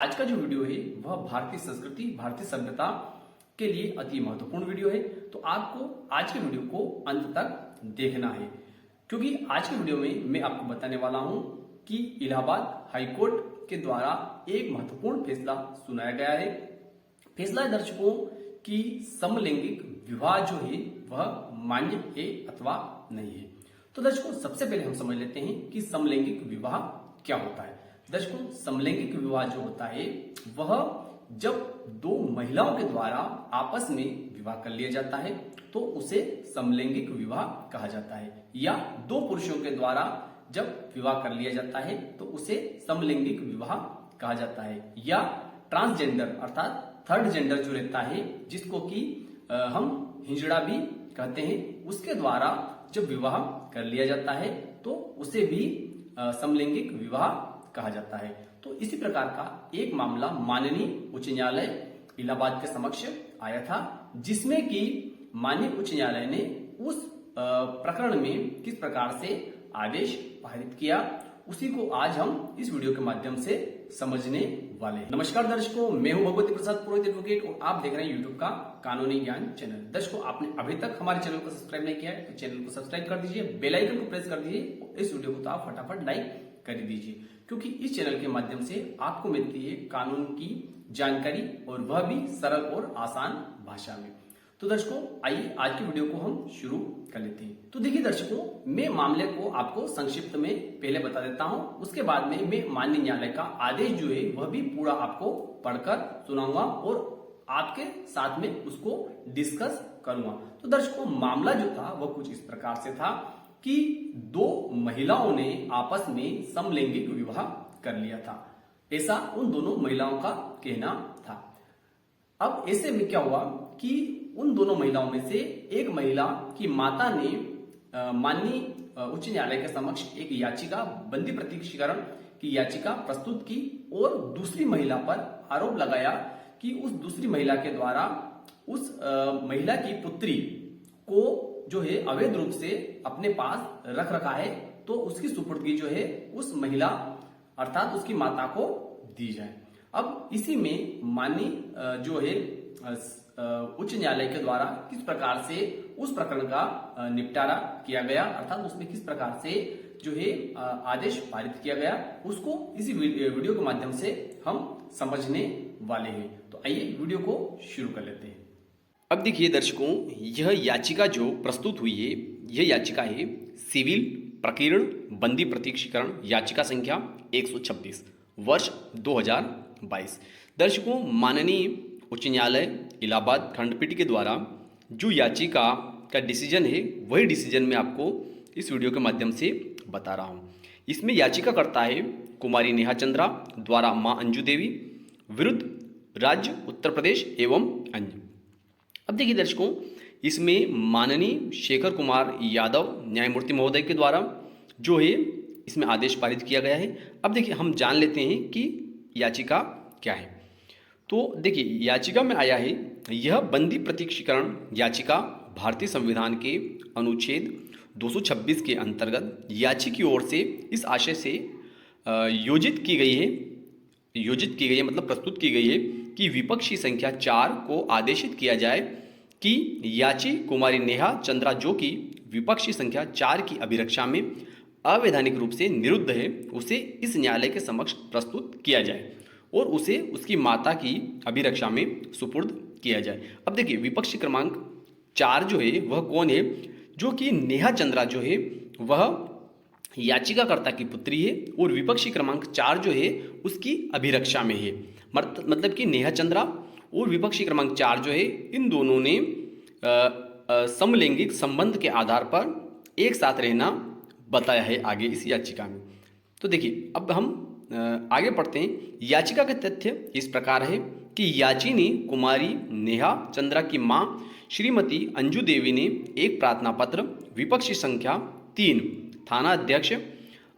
आज का जो वीडियो है वह भारतीय संस्कृति भारतीय सभ्यता के लिए अति महत्वपूर्ण वीडियो है। तो आपको आज के वीडियो को अंत तक देखना है, क्योंकि आज के वीडियो में मैं आपको बताने वाला हूं कि इलाहाबाद हाई कोर्ट के द्वारा एक महत्वपूर्ण फैसला सुनाया गया है। फैसला है दर्शकों कि समलैंगिक विवाह जो है वह मान्य है अथवा नहीं है। तो दर्शकों, सबसे पहले हम समझ लेते हैं कि समलैंगिक विवाह क्या होता है। दर्शकों, समलैंगिक विवाह जो होता है वह जब दो महिलाओं के द्वारा आपस में विवाह कर लिया जाता है तो उसे समलैंगिक विवाह कहा जाता है, या दो पुरुषों के द्वारा जब विवाह कर लिया जाता है तो उसे समलैंगिक विवाह कहा जाता है, या ट्रांसजेंडर अर्थात थर्ड जेंडर जो रहता है जिसको कि हम हिजड़ा भी कहते हैं, उसके द्वारा जब विवाह कर लिया जाता है तो उसे भी समलैंगिक विवाह कहा जाता है। तो इसी प्रकार का एक मामला माननीय उच्च न्यायालय इलाहाबाद के समक्ष आया था, जिसमें कि माननीय उच्च न्यायालय ने उस प्रकरण में किस प्रकार से आदेश पारित किया, उसी को आज हम इस वीडियो के माध्यम से समझने वाले हैं। नमस्कार दर्शकों, मैं हूं भगवती प्रसाद पुरोहित एडवोकेट और आप देख रहे हैं यूट्यूब का कानूनी ज्ञान चैनल। दर्शकों, आपने अभी तक हमारे चैनल को सब्सक्राइब नहीं किया है तो चैनल को सब्सक्राइब कर दीजिए, बेल आइकन को प्रेस कर दीजिए और इस वीडियो को तो आप फटाफट लाइक कर दीजिए, क्योंकि इस चैनल के माध्यम से आपको मिलती है कानून की जानकारी और वह भी सरल और आसान भाषा में। तो दर्शकों, आइए आज की वीडियो को हम शुरू कर लेते हैं। तो देखिए दर्शकों, मैं मामले को आपको संक्षिप्त में पहले बता देता हूं, उसके बाद में मैं माननीय न्यायालय का आदेश जो है वह भी पूरा आपको पढ़कर सुनाऊंगा और आपके साथ में उसको डिस्कस करूंगा। तो दर्शकों, मामला जो था वह कुछ इस प्रकार से था कि दो महिलाओं ने आपस में समलैंगिक विवाह कर लिया था, ऐसा उन दोनों महिलाओं का कहना था। अब ऐसे में क्या हुआ कि उन दोनों महिलाओं में से एक महिला की माता ने माननीय उच्च न्यायालय के समक्ष एक याचिका, बंदी प्रतीक्षीकरण की याचिका प्रस्तुत की और दूसरी महिला पर आरोप लगाया कि उस दूसरी महिला के द्वारा उस महिला की पुत्री को जो है अवैध रूप से अपने पास रख रखा है, तो उसकी सुपुर्दगी जो है उस महिला अर्थात उसकी माता को दी जाए। अब इसी में माननीय जो है उच्च न्यायालय के द्वारा किस प्रकार से उस प्रकरण का निपटारा किया गया, अर्थात उसमें किस प्रकार से जो है आदेश पारित किया गया, उसको इसी वीडियो के माध्यम से हम समझने वाले हैं। तो आइए वीडियो को शुरू कर लेते हैं। अब देखिए दर्शकों, यह याचिका जो प्रस्तुत हुई है यह याचिका है सिविल प्रकीर्ण बंदी प्रतीक्षीकरण याचिका संख्या 126 वर्ष 2022। दर्शकों, माननीय उच्च न्यायालय इलाहाबाद खंडपीठ के द्वारा जो याचिका का डिसीजन है वही डिसीजन मैं आपको इस वीडियो के माध्यम से बता रहा हूँ। इसमें याचिका करता है कुमारी नेहा चंद्रा द्वारा मां अंजू देवी विरुद्ध राज्य उत्तर प्रदेश एवं अन्य। अब देखिए दर्शकों, इसमें माननीय शेखर कुमार यादव न्यायमूर्ति महोदय के द्वारा जो है इसमें आदेश पारित किया गया है। अब देखिए हम जान लेते हैं कि याचिका क्या है। तो देखिए याचिका में आया है, यह बंदी प्रतीक्षीकरण याचिका भारतीय संविधान के अनुच्छेद 226 के अंतर्गत याची की ओर से इस आशय से योजित की गई है, मतलब प्रस्तुत की गई है कि विपक्षी संख्या 4 को आदेशित किया जाए कि याची कुमारी नेहा चंद्रा जो कि विपक्षी संख्या 4 की अभिरक्षा में अवैधानिक रूप से निरुद्ध है, उसे इस न्यायालय के समक्ष प्रस्तुत किया जाए और उसे उसकी माता की अभिरक्षा में सुपुर्द किया जाए। अब देखिए विपक्षी क्रमांक 4 जो है वह कौन है, जो कि नेहा चंद्रा जो है वह याचिकाकर्ता की पुत्री है और विपक्षी क्रमांक 4 जो है उसकी अभिरक्षा में है। मतलब कि नेहा चंद्रा और विपक्षी क्रमांक 4 जो है इन दोनों ने समलैंगिक संबंध के आधार पर एक साथ रहना बताया है आगे इस याचिका में। तो देखिए अब हम आगे पढ़ते हैं। याचिका के तथ्य इस प्रकार है कि याची ने कुमारी नेहा चंद्रा की मां श्रीमती अंजू देवी ने एक प्रार्थना पत्र विपक्षी संख्या 3 थाना अध्यक्ष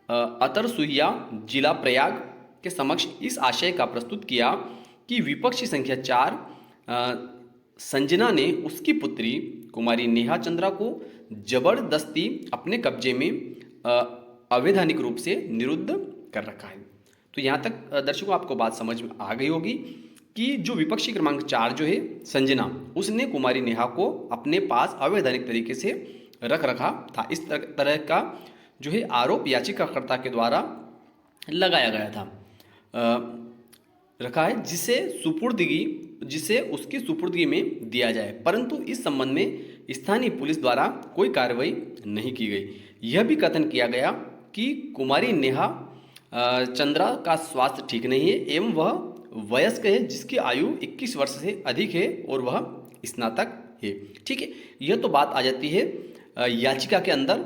अतरसुहिया जिला प्रयाग के समक्ष इस आशय का प्रस्तुत किया कि विपक्षी संख्या 4 संजना ने उसकी पुत्री कुमारी नेहा चंद्रा को जबरदस्ती अपने कब्जे में अवैधानिक रूप से निरुद्ध कर रखा है। तो यहाँ तक दर्शकों आपको बात समझ में आ गई होगी कि जो विपक्षी क्रमांक 4 जो है संजना, उसने कुमारी नेहा को अपने पास अवैधानिक तरीके से रख रखा था। इस तरह का जो है आरोप याचिकाकर्ता के द्वारा लगाया गया था, रखा है, जिसे उसकी सुपुर्दगी में दिया जाए, परंतु इस संबंध में स्थानीय पुलिस द्वारा कोई कार्रवाई नहीं की गई। यह भी कथन किया गया कि कुमारी नेहा चंद्रा का स्वास्थ्य ठीक नहीं है एवं वह वयस्क है जिसकी आयु 21 वर्ष से अधिक है और वह स्नातक है। ठीक है, यह तो बात आ जाती है याचिका के अंदर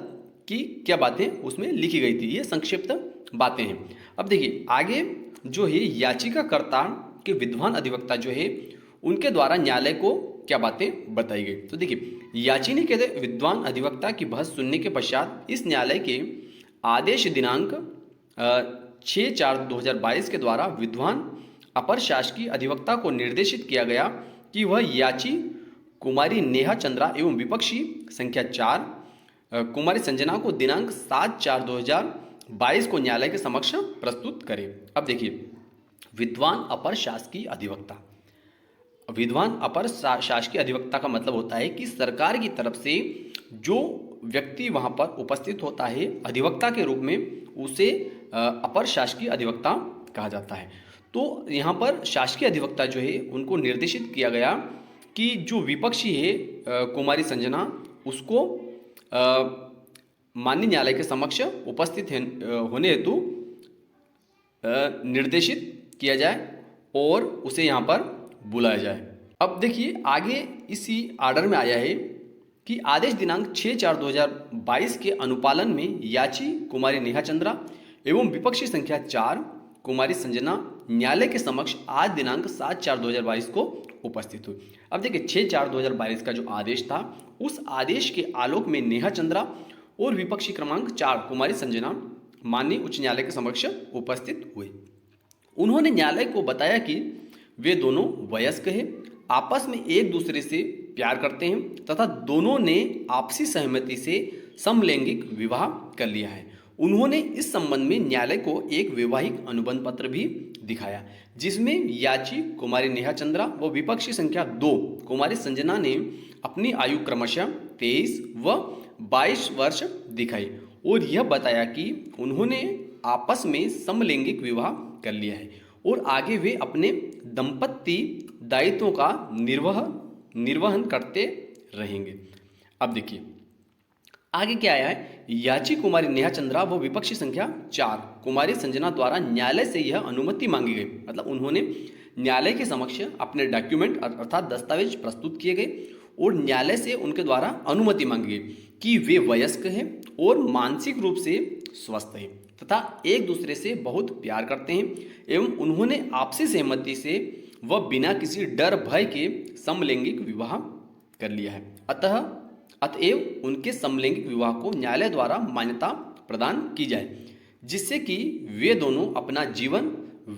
कि क्या बातें उसमें लिखी गई थी, ये संक्षिप्त बातें हैं। अब देखिए आगे जो है याचिकाकर्ता के विद्वान अधिवक्ता जो है उनके द्वारा न्यायालय को क्या बातें बताई गई। तो देखिए याचिका के विद्वान अधिवक्ता की बहस सुनने के पश्चात इस न्यायालय के आदेश दिनांक 6/4/2022 के द्वारा विद्वान अपर शासकीय अधिवक्ता को निर्देशित किया गया कि वह याची कुमारी नेहा चंद्रा एवं विपक्षी संख्या 4 कुमारी संजना को दिनांक 7/4/2022 को न्यायालय के समक्ष प्रस्तुत करे। अब देखिए विद्वान अपर शासकीय अधिवक्ता, विद्वान अपर शासकीय अधिवक्ता का मतलब होता है कि सरकार की तरफ से जो व्यक्ति वहां पर उपस्थित होता है अधिवक्ता के रूप में, उसे अपर शासकीय अधिवक्ता कहा जाता है। तो यहाँ पर शासकीय अधिवक्ता जो है उनको निर्देशित किया गया कि जो विपक्षी है कुमारी संजना, उसको माननीय न्यायालय के समक्ष उपस्थित होने हेतु निर्देशित किया जाए और उसे यहाँ पर बुलाया जाए। अब देखिए आगे इसी आर्डर में आया है कि आदेश दिनांक 6/4/2022 के अनुपालन में याची कुमारी नेहा चंद्रा एवं विपक्षी संख्या 4 कुमारी संजना न्यायालय के समक्ष आज दिनांक 7/4/2022 को उपस्थित हुई। अब देखिए 6/4/2022 का जो आदेश था, उस आदेश के आलोक में नेहा चंद्रा और विपक्षी क्रमांक 4 कुमारी संजना माननीय उच्च न्यायालय के समक्ष उपस्थित हुए। उन्होंने न्यायालय को बताया कि वे दोनों वयस्क हैं, आपस में एक दूसरे से प्यार करते हैं तथा दोनों ने आपसी सहमति से समलैंगिक विवाह कर लिया है। उन्होंने इस संबंध में न्यायालय को एक वैवाहिक अनुबंध पत्र भी दिखाया जिसमें याची कुमारी नेहा चंद्रा व विपक्षी संख्या 2 कुमारी संजना ने अपनी आयु क्रमशः 23 व 22 वर्ष दिखाई और यह बताया कि उन्होंने आपस में समलैंगिक विवाह कर लिया है और आगे वे अपने दंपत्ति दायित्वों का निर्वहन करते रहेंगे। अब देखिए आगे क्या आया है, याची कुमारी नेहा चंद्रा व विपक्षी संख्या 4 कुमारी संजना द्वारा न्यायालय से यह अनुमति मांगी गई, मतलब उन्होंने न्यायालय के समक्ष अपने डॉक्यूमेंट अर्थात दस्तावेज प्रस्तुत किए गए और न्यायालय से उनके द्वारा अनुमति मांगी गई कि वे वयस्क हैं और मानसिक रूप से स्वस्थ हैं तथा एक दूसरे से बहुत प्यार करते हैं एवं उन्होंने आपसी सहमति से व बिना किसी डर भय के समलैंगिक विवाह कर लिया है। अतएव उनके समलैंगिक विवाह को न्यायालय द्वारा मान्यता प्रदान की जाए जिससे कि वे दोनों अपना जीवन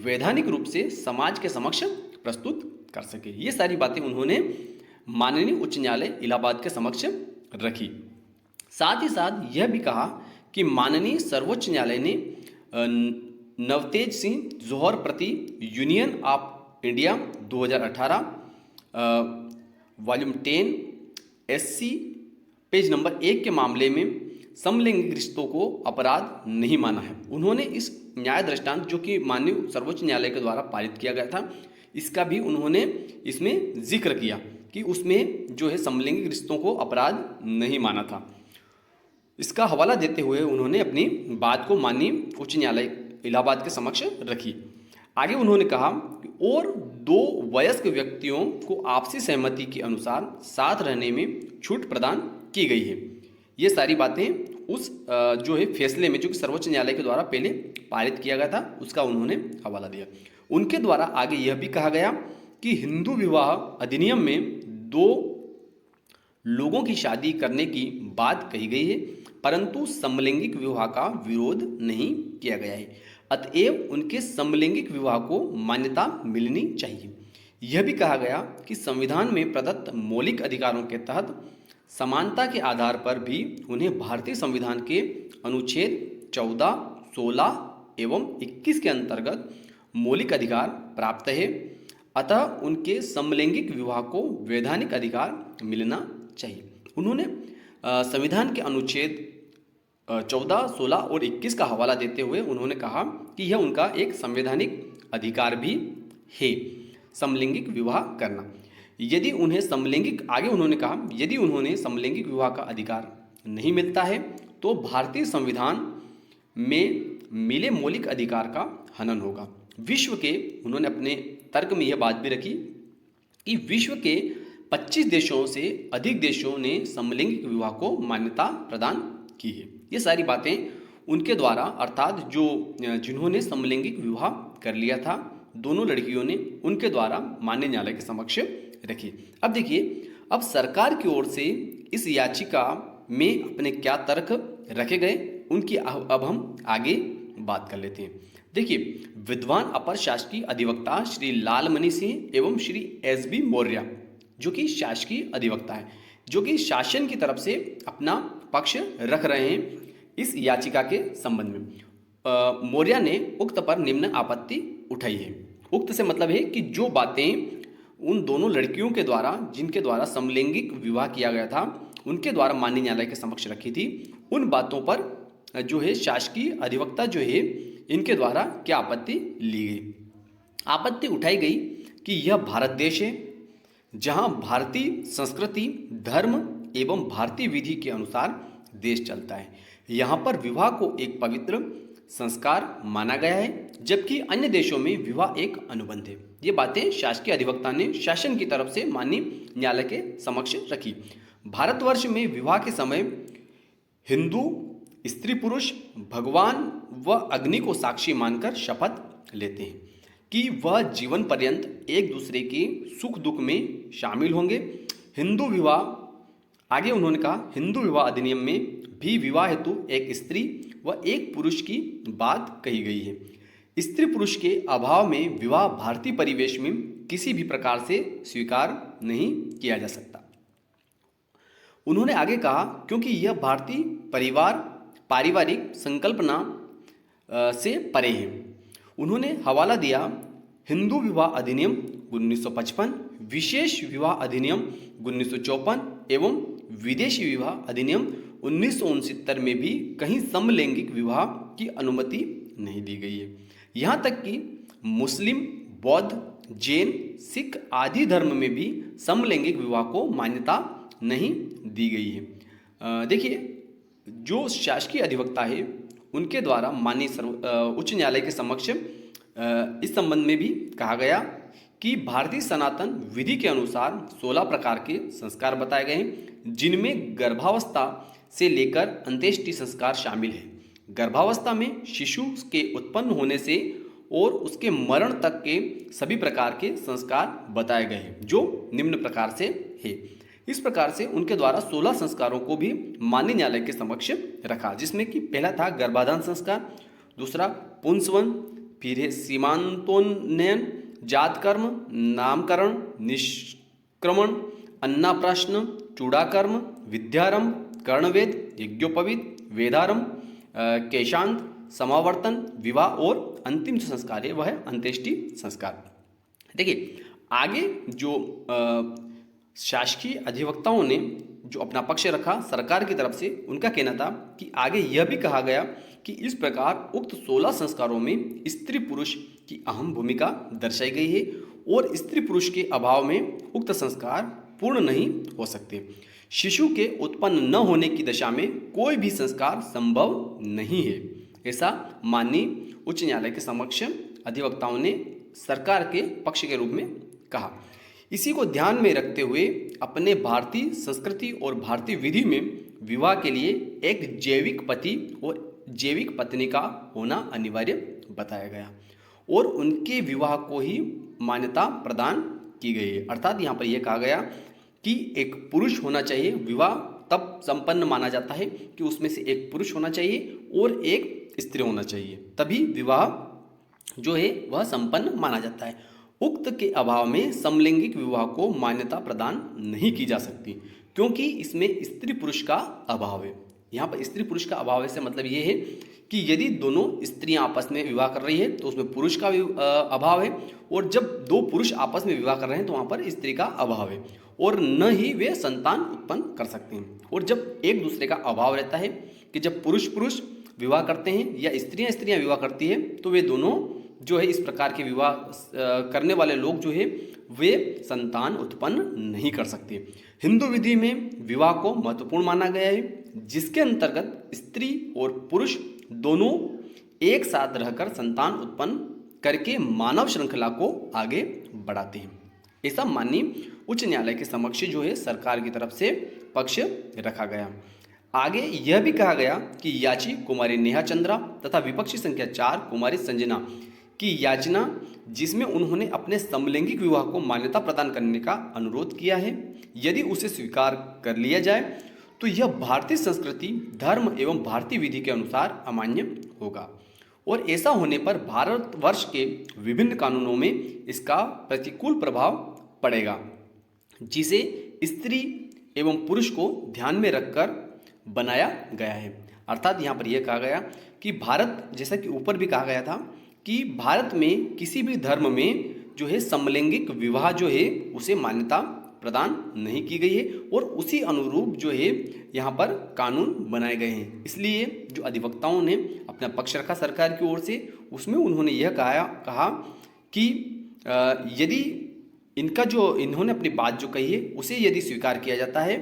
वैधानिक रूप से समाज के समक्ष प्रस्तुत कर सके। ये सारी बातें उन्होंने माननीय उच्च न्यायालय इलाहाबाद के समक्ष रखी। साथ ही साथ यह भी कहा कि माननीय सर्वोच्च न्यायालय ने नवतेज सिंह जौहर प्रति union of India 2018 volume 10 SC page number 1 के मामले में समलैंगिक रिश्तों को अपराध नहीं माना है। उन्होंने इस न्याय दृष्टांत जो कि माननीय सर्वोच्च न्यायालय के द्वारा पारित किया गया था, इसका भी उन्होंने इसमें जिक्र किया कि उसमें जो है समलैंगिक रिश्तों को अपराध नहीं माना था। इसका हवाला देते हुए उन्होंने अपनी बात को माननीय उच्च न्यायालय इलाहाबाद के समक्ष रखी। आगे उन्होंने कहा और 2 वयस्क व्यक्तियों को आपसी सहमति के अनुसार साथ रहने में छूट प्रदान की गई है। ये सारी बातें उस जो है फैसले में जो कि सर्वोच्च न्यायालय के द्वारा पहले पारित किया गया था उसका उन्होंने हवाला दिया। उनके द्वारा आगे यह भी कहा गया कि हिंदू विवाह अधिनियम में 2 लोगों की शादी करने की बात कही गई है परंतु समलैंगिक विवाह का विरोध नहीं किया गया है। अतएव उनके समलैंगिक विवाह को मान्यता मिलनी चाहिए। यह भी कहा गया कि संविधान में प्रदत्त मौलिक अधिकारों के तहत समानता के आधार पर भी उन्हें भारतीय संविधान के अनुच्छेद 14, 16 एवं 21 के अंतर्गत मौलिक अधिकार प्राप्त है, अतः उनके समलैंगिक विवाह को वैधानिक अधिकार मिलना चाहिए। उन्होंने संविधान के अनुच्छेद 14, 16 और 21 का हवाला देते हुए उन्होंने कहा कि यह उनका एक संवैधानिक अधिकार भी है, समलैंगिक विवाह करना। यदि उन्हें समलैंगिक आगे उन्होंने कहा यदि उन्होंने समलैंगिक विवाह का अधिकार नहीं मिलता है तो भारतीय संविधान में मिले मौलिक अधिकार का हनन होगा। विश्व के उन्होंने अपने तर्क में यह बात भी रखी कि विश्व के 25 देशों से अधिक देशों ने समलैंगिक विवाह को मान्यता प्रदान की है। ये सारी बातें उनके द्वारा अर्थात जिन्होंने समलैंगिक विवाह कर लिया था दोनों लड़कियों ने, उनके द्वारा मान्य न्यायालय के समक्ष रखी। अब देखिए, अब सरकार की ओर से इस याचिका में अपने क्या तर्क रखे गए उनकी अब हम आगे बात कर लेते हैं। देखिए, विद्वान अपर शासकीय अधिवक्ता श्री लालमणि सिंह एवं श्री SB मौर्य जो कि शासकीय अधिवक्ता है, जो कि शासन की तरफ से अपना पक्ष रख रहे हैं इस याचिका के संबंध में। मौर्य ने उक्त पर निम्न आपत्ति उठाई है। उक्त से मतलब है कि जो बातें उन दोनों लड़कियों के द्वारा जिनके द्वारा समलैंगिक विवाह किया गया था उनके द्वारा माननीय न्यायालय के समक्ष रखी थी, उन बातों पर जो है शासकीय अधिवक्ता जो है इनके द्वारा क्या आपत्ति ली गई। आपत्ति उठाई गई कि यह भारत देश है जहां भारतीय संस्कृति, धर्म एवं भारतीय विधि के अनुसार देश चलता है। यहाँ पर विवाह को एक पवित्र संस्कार माना गया है, जबकि अन्य देशों में विवाह एक अनुबंध है। ये बातें शासकीय अधिवक्ता ने शासन की तरफ से माननीय न्यायालय के समक्ष रखी। भारतवर्ष में विवाह के समय हिंदू स्त्री पुरुष भगवान व अग्नि को साक्षी मानकर शपथ लेते हैं कि वह जीवन पर्यंत एक दूसरे के सुख दुख में शामिल होंगे। हिंदू विवाह आगे उन्होंने कहा हिंदू विवाह अधिनियम में भी विवाह हेतु एक स्त्री व एक पुरुष की बात कही गई है। स्त्री पुरुष के अभाव में विवाह भारतीय परिवेश में किसी भी प्रकार से स्वीकार नहीं किया जा सकता। उन्होंने आगे कहा क्योंकि यह भारतीय पारिवारिक संकल्पना से परे है। उन्होंने हवाला दिया हिंदू विवाह अधिनियम 1955, विशेष विवाह अधिनियम 1954 एवं विदेशी विवाह अधिनियम 1969 में भी कहीं समलैंगिक विवाह की अनुमति नहीं दी गई है। यहाँ तक कि मुस्लिम, बौद्ध, जैन, सिख आदि धर्म में भी समलैंगिक विवाह को मान्यता नहीं दी गई है। देखिए, जो शासकीय अधिवक्ता है उनके द्वारा माननीय उच्च न्यायालय के समक्ष इस संबंध में भी कहा गया कि भारतीय सनातन विधि के अनुसार 16 प्रकार के संस्कार बताए गए हैं, जिनमें गर्भावस्था से लेकर अंत्येष्टि संस्कार शामिल है। गर्भावस्था में शिशु के उत्पन्न होने से और उसके मरण तक के सभी प्रकार के संस्कार बताए गए हैं, जो निम्न प्रकार से है। इस प्रकार से उनके द्वारा 16 संस्कारों को भी माननीय न्यायालय के समक्ष रखा, जिसमें कि पहला था गर्भाधान संस्कार, दूसरा पुंसवन, फिर है सीमांतोन्नयन, जात कर्म, नामकरण, निष्क्रमण, अन्नाप्राशन, चूड़ाकर्म, विद्यारंभ, कर्णवेद, यज्ञोपवीत, वेदारंभ, केशांत, समावर्तन, विवाह और अंतिम जो संस्कार है वह है अंत्येष्टि संस्कार। देखिए, आगे जो शासकीय अधिवक्ताओं ने जो अपना पक्ष रखा सरकार की तरफ से, उनका कहना था कि आगे यह भी कहा गया कि इस प्रकार उक्त 16 संस्कारों में स्त्री पुरुष की अहम भूमिका दर्शाई गई है और स्त्री पुरुष के अभाव में उक्त संस्कार पूर्ण नहीं हो सकते। शिशु के उत्पन्न न होने की दशा में कोई भी संस्कार संभव नहीं है, ऐसा माननीय उच्च न्यायालय के समक्ष अधिवक्ताओं ने सरकार के पक्ष के रूप में कहा। इसी को ध्यान में रखते हुए अपने भारतीय संस्कृति और भारतीय विधि में विवाह के लिए एक जैविक पति और जैविक पत्नी का होना अनिवार्य बताया गया और उनके विवाह को ही मान्यता प्रदान की गई है। अर्थात यहाँ पर यह कहा गया कि एक पुरुष होना चाहिए, विवाह तब संपन्न माना जाता है कि उसमें से एक पुरुष होना चाहिए और एक स्त्री होना चाहिए, तभी विवाह जो है वह संपन्न माना जाता है। उक्त के अभाव में समलैंगिक विवाह को मान्यता प्रदान नहीं की जा सकती, क्योंकि इसमें स्त्री पुरुष का अभाव है। यहाँ पर स्त्री पुरुष का अभाव है से मतलब ये है कि यदि दोनों स्त्रियां आपस में विवाह कर रही है तो उसमें पुरुष का भी अभाव है, और जब दो पुरुष आपस में विवाह कर रहे हैं तो वहाँ पर स्त्री का अभाव है, और न ही वे संतान उत्पन्न कर सकते हैं। और जब एक दूसरे का अभाव रहता है कि जब पुरुष पुरुष विवाह करते हैं या स्त्रियां स्त्रियां विवाह करती है तो वे दोनों जो है इस प्रकार के विवाह करने वाले लोग जो है वे संतान उत्पन्न नहीं कर सकते। हिंदू विधि में विवाह को महत्वपूर्ण माना गया है, जिसके अंतर्गत स्त्री और पुरुष दोनों एक साथ रहकर संतान उत्पन्न करके मानव श्रृंखला को आगे बढ़ाते हैं। ऐसा माननीय उच्च न्यायालय के समक्ष जो है सरकार की तरफ से पक्ष रखा गया। आगे यह भी कहा गया कि याची कुमारी नेहा चंद्रा तथा विपक्षी संख्या 4 कुमारी संजना की याचना, जिसमें उन्होंने अपने समलैंगिक विवाह को मान्यता प्रदान करने का अनुरोध किया है, यदि उसे स्वीकार कर लिया जाए तो यह भारतीय संस्कृति, धर्म एवं भारतीय विधि के अनुसार अमान्य होगा, और ऐसा होने पर भारतवर्ष के विभिन्न कानूनों में इसका प्रतिकूल प्रभाव पड़ेगा, जिसे स्त्री एवं पुरुष को ध्यान में रखकर बनाया गया है। अर्थात यहाँ पर यह कहा गया कि भारत, जैसा कि ऊपर भी कहा गया था कि भारत में किसी भी धर्म में जो है समलैंगिक विवाह जो है उसे मान्यता प्रदान नहीं की गई है, और उसी अनुरूप जो है यहाँ पर कानून बनाए गए हैं। इसलिए जो अधिवक्ताओं ने अपना पक्ष रखा सरकार की ओर से, उसमें उन्होंने यह कहा कि यदि इनका जो इन्होंने अपनी बात जो कही है उसे यदि स्वीकार किया जाता है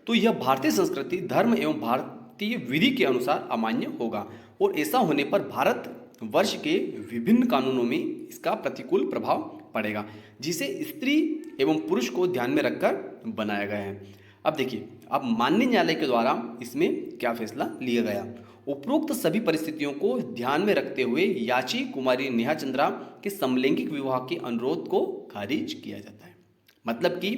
तो यह भारतीय संस्कृति, धर्म एवं भारतीय विधि के अनुसार अमान्य होगा, और ऐसा होने पर भारत वर्ष के विभिन्न कानूनों में इसका प्रतिकूल प्रभाव पड़ेगा, जिसे स्त्री एवं पुरुष को ध्यान में रखकर बनाया गया है। अब देखिए, अब माननीय न्यायालय के द्वारा इसमें क्या फैसला लिया गया। उपरोक्त सभी परिस्थितियों को ध्यान में रखते हुए याची कुमारी नेहा चंद्रा के समलैंगिक विवाह के अनुरोध को खारिज किया जाता है। मतलब कि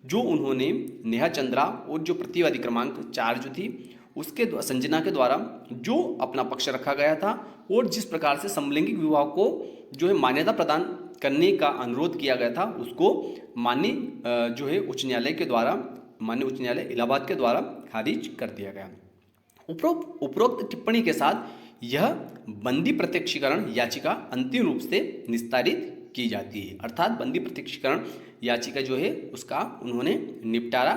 जो उन्होंने नेहा चंद्रा और जो प्रतिवादी क्रमांक 4 जो थी उसके संजना के द्वारा जो अपना पक्ष रखा गया था, और जिस प्रकार से समलैंगिक विवाह को जो है मान्यता प्रदान करने का अनुरोध किया गया था, उसको माननीय जो है उच्च न्यायालय के द्वारा, माननीय उच्च न्यायालय इलाहाबाद के द्वारा खारिज कर दिया गया। उपरोक्त टिप्पणी के साथ यह बंदी प्रत्यक्षीकरण याचिका अंतिम रूप से निस्तारित की जाती है। अर्थात बंदी प्रत्यक्षीकरण याचिका जो है उसका उन्होंने निपटारा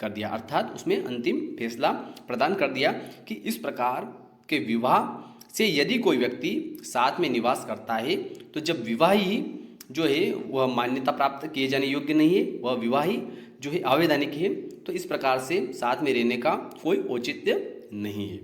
कर दिया, अर्थात उसमें अंतिम फैसला प्रदान कर दिया कि इस प्रकार के विवाह से यदि कोई व्यक्ति साथ में निवास करता है तो जब विवाही जो है वह मान्यता प्राप्त किए जाने योग्य नहीं है, वह विवाही जो है अवैधानिक है, तो इस प्रकार से साथ में रहने का कोई औचित्य नहीं है।